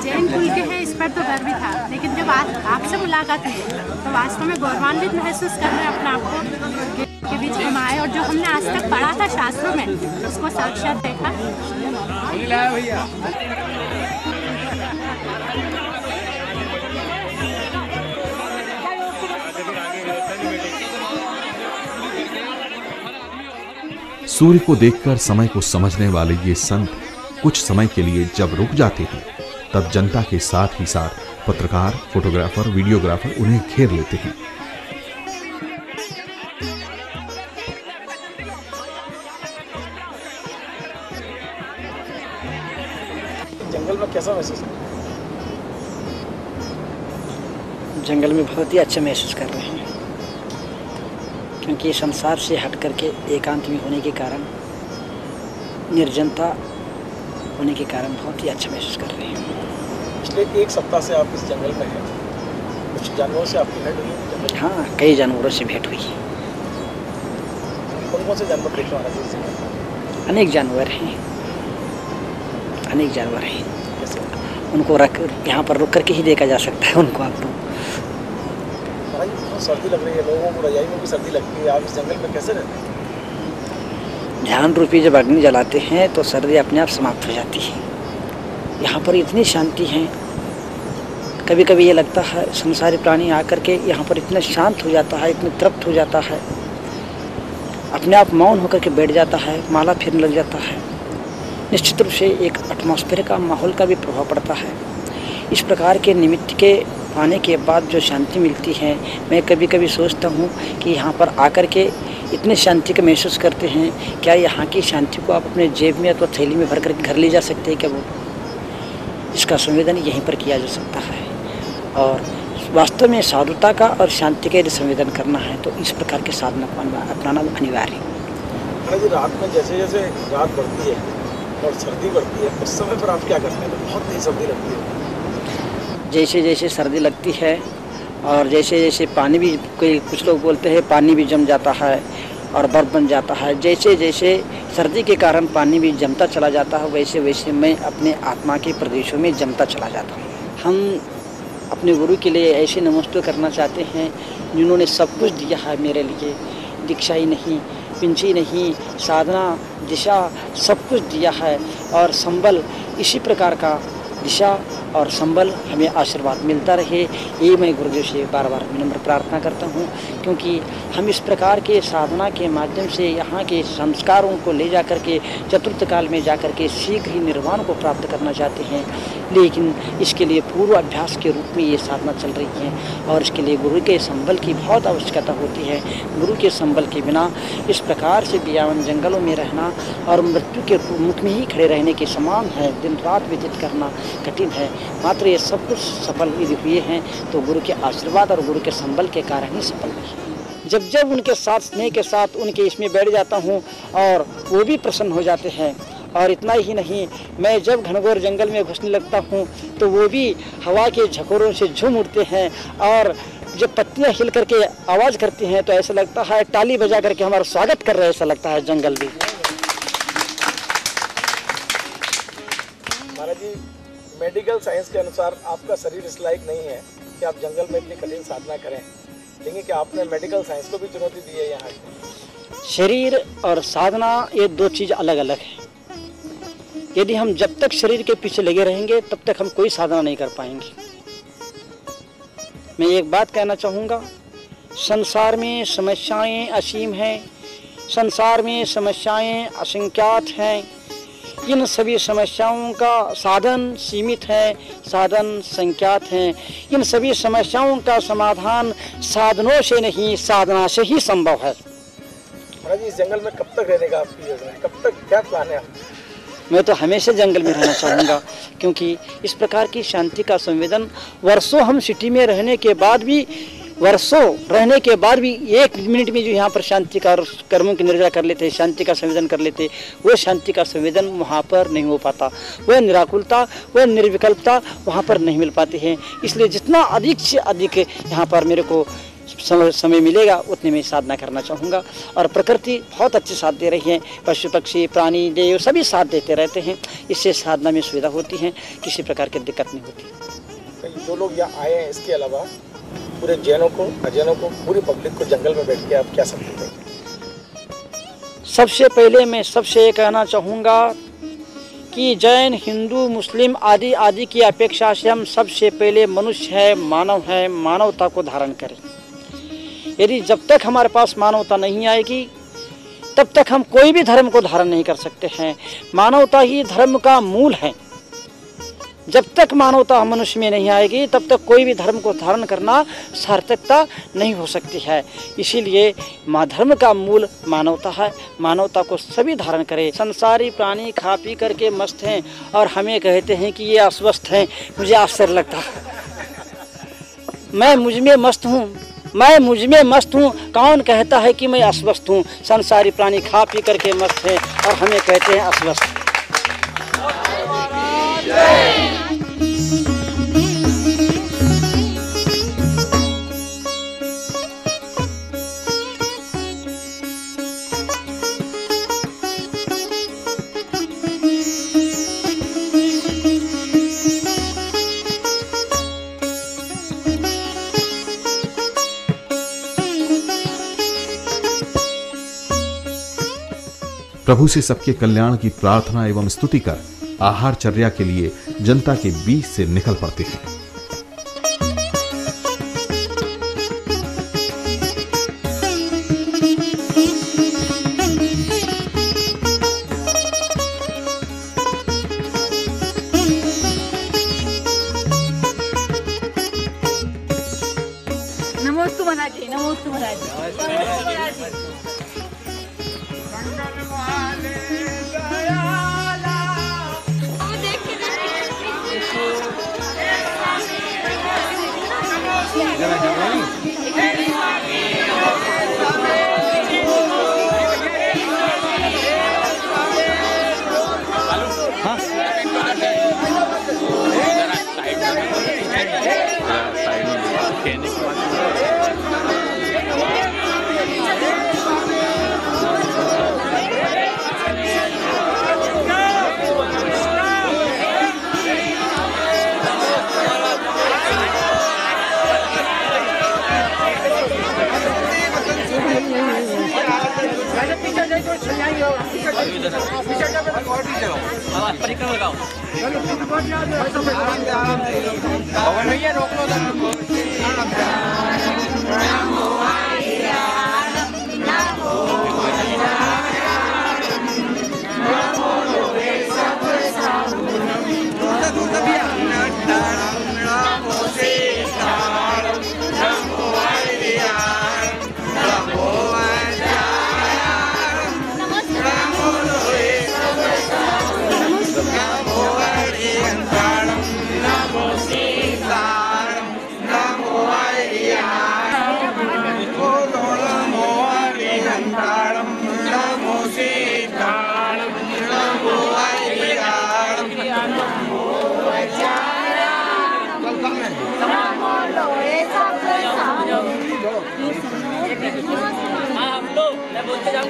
जैन कुल के हैं, इस पर तो डर भी था, लेकिन जब आपसे मुलाकात हुई तो वास्तव में गौरवान्वित महसूस कर रहे हैं अपने आप को के बीच हम आए और जो हमने आज तक पढ़ा था शास्त्रों में उसको साक्षात देखा। सूर्य को देखकर समय को समझने वाले ये संत कुछ समय के लिए जब रुक जाते हैं तब जनता के साथ ही साथ पत्रकार, फोटोग्राफर, वीडियोग्राफर उन्हें घेर लेते हैं। जंगल में कैसा महसूस है? जंगल में बहुत ही अच्छा महसूस कर रहे हैं, क्योंकि संसार से हट करके एकांत में होने के कारण, निर्जनता होने के कारण बहुत ही अच्छा महसूस कर रहे हैं। पिछले एक सप्ताह से आप इस जंगल में हैं, कुछ जानवरों से आपकी भेंट हुई? हाँ, कई जानवरों से भेंट हुई। कौन कौन से जानवर देखे महाराज? अनेक जानवर हैं, अनेक जानवर हैं। उनको रख यहाँ पर रुक करके ही देखा जा सकता है उनको। आप तो बहुत सर्दी लग रही है, लोगों को रजाई में भी सर्दी लगती है, आप इस जंगल में कैसे रहते हैं? ध्यान रूपी जब अग्नि जलाते हैं तो सर्दी अपने आप समाप्त हो जाती है। यहाँ पर इतनी शांति है, कभी कभी ये लगता है संसारी प्राणी आकर के यहाँ पर इतना शांत हो जाता है, इतना तृप्त हो जाता है, अपने आप मौन होकर के बैठ जाता है, माला फिरने लग जाता है। निश्चित रूप से एक एटमॉस्फेयर का, माहौल का भी प्रभाव पड़ता है। इस प्रकार के निमित्त के आने के बाद जो शांति मिलती है, मैं कभी कभी सोचता हूँ कि यहाँ पर आकर के इतने शांति का महसूस करते हैं, क्या यहाँ की शांति को आप अपने जेब में अथवा थैली में भर कर घर ले जा सकते हैं क्या? वो इसका संवेदन यहीं पर किया जा सकता है। और वास्तव में साधुता का और शांति का यदि संवेदन करना है तो इस प्रकार के साधना को अपनाना अनिवार्य है। रात में जैसे जैसे रात बढ़ती है और सर्दी बढ़ती है, उस समय पर आप क्या करते हैं? तो बहुत तेज सर्दी लगती है। जैसे जैसे सर्दी लगती है और जैसे जैसे पानी भी, कुछ लोग बोलते हैं पानी भी जम जाता है और बर्फ़ बन जाता है, जैसे जैसे सर्दी के कारण पानी भी जमता चला जाता है, वैसे वैसे मैं अपने आत्मा के प्रदेशों में जमता चला जाता हूँ। हम अपने गुरु के लिए ऐसे नमस्ते करना चाहते हैं जिन्होंने सब कुछ दिया है मेरे लिए। दीक्षा ही नहीं, पिंची नहीं, साधना, दिशा, सब कुछ दिया है और संबल, इसी प्रकार का दिशा और संबल हमें आशीर्वाद मिलता रहे, ये मैं गुरुदेव से बार बार विनम्र प्रार्थना करता हूँ। क्योंकि हम इस प्रकार के साधना के माध्यम से यहाँ के संस्कारों को ले जाकर के चतुर्थ काल में जाकर के शीघ्र ही निर्वाण को प्राप्त करना चाहते हैं, लेकिन इसके लिए पूर्व अभ्यास के रूप में ये साधना चल रही है और इसके लिए गुरु के संबल की बहुत आवश्यकता होती है। गुरु के संबल के बिना इस प्रकार से बियावन जंगलों में रहना और मृत्यु के मुख में ही खड़े रहने के समान है। दिन रात व्यतीत करना कठिन है, मात्र ये सब कुछ सफल यदि हुए हैं तो गुरु के आशीर्वाद और गुरु के संबल के कारण ही सफल हुए। जब जब उनके साथ, स्नेह के साथ उनके इसमें बैठ जाता हूँ और वो भी प्रसन्न हो जाते हैं। और इतना ही नहीं, मैं जब घनघोर जंगल में घुसने लगता हूँ तो वो भी हवा के झकोरों से झूम उठते हैं और जब पत्तियाँ हिल करके आवाज़ करती हैं तो ऐसा लगता है ताली बजा करके हमारा स्वागत कर रहे हैं, ऐसा लगता है जंगल भी। महाराज जी, मेडिकल साइंस के अनुसार आपका शरीर इस लायक नहीं है कि आप जंगल में इतनी कठिन साधना करें, लेकिन कि आपने मेडिकल साइंस को भी चुनौती दी है यहाँ। शरीर और साधना ये दो चीज़ अलग अलग है। यदि हम जब तक शरीर के पीछे लगे रहेंगे तब तक हम कोई साधना नहीं कर पाएंगे। मैं एक बात कहना चाहूँगा, संसार में समस्याएं असीम हैं, संसार में समस्याएं असंख्यात हैं। इन सभी समस्याओं का साधन सीमित है, साधन संख्यात हैं। इन सभी समस्याओं का समाधान साधनों से नहीं, साधना से ही संभव है। महाराज जी, इस जंगल में कब तक रहने का आपकी योजना है? कब तक, क्या प्लान है? मैं तो हमेशा जंगल में रहना चाहूँगा, क्योंकि इस प्रकार की शांति का संवेदन वर्षों हम सिटी में रहने के बाद भी, वर्षों रहने के बाद भी एक मिनट में जो यहाँ पर शांति का कर्मों की निर्जा कर लेते, शांति का संवेदन कर लेते, वो शांति का संवेदन वहाँ पर नहीं हो पाता। वह निराकुलता, वह निर्विकल्पता वहाँ पर नहीं मिल पाती है। इसलिए जितना अधिक से अधिक यहाँ पर मेरे को समय मिलेगा उतने में साधना करना चाहूँगा। और प्रकृति बहुत अच्छे साथ दे रही है, पशु पक्षी प्राणी देव सभी साथ देते रहते हैं, इससे साधना में सुविधा होती है, किसी प्रकार की दिक्कत नहीं होती। जो लोग यहाँ आए हैं इसके अलावा पूरे जैनों को, अजैनों को, पूरी पब्लिक को जंगल में बैठ के आप क्या समझते हैं? सबसे पहले मैं सबसे ये कहना चाहूँगा कि जैन हिंदू मुस्लिम आदि आदि की अपेक्षा से हम सबसे पहले मनुष्य है, मानवता को धारण करें। यदि जब तक हमारे पास मानवता नहीं आएगी तब तक हम कोई भी धर्म को धारण नहीं कर सकते हैं। मानवता ही धर्म का मूल है। जब तक मानवता मनुष्य में नहीं आएगी तब तक कोई भी धर्म को धारण करना सार्थकता नहीं हो सकती है। इसीलिए धर्म का मूल मानवता है, मानवता को सभी धारण करें। संसारी प्राणी खा पी करके मस्त हैं और हमें कहते हैं कि ये अस्वस्थ हैं, मुझे आश्चर्य लगता है। मैं मुझ में मस्त हूँ, कौन कहता है कि मैं अस्वस्थ हूँ? संसारी प्राणी खा पी करके मस्त हैं और हमें कहते हैं अस्वस्थ। प्रभु से सबके कल्याण की प्रार्थना एवं स्तुति कर आहारचर्या के लिए जनता के बीच से निकल पड़ते हैं। नमोस्तु महाराज जी, नमोस्तु महाराज जी।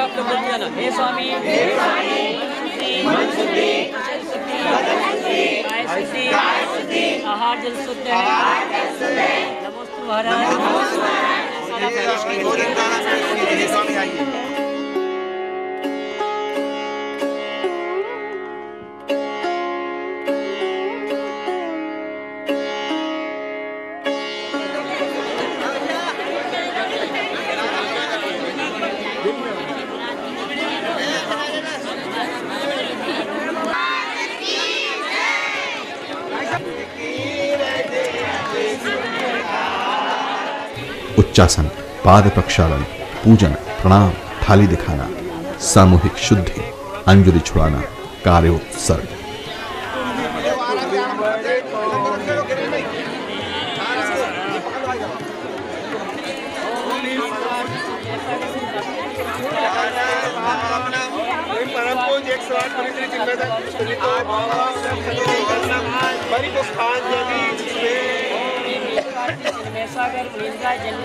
आप लोग बोलते जाना, हे स्वामी, मन शुद्धि, काय शुद्धि, आहार जल शुद्ध है, नमोस्तु महाराज। उच्चासन, पाद प्रक्षालन, पूजन, प्रणाम, थाली दिखाना, सामूहिक शुद्धि, अंजलि छुड़ाना, कार्योत्सर्ग। सागर मुनीन्द्राय जन्म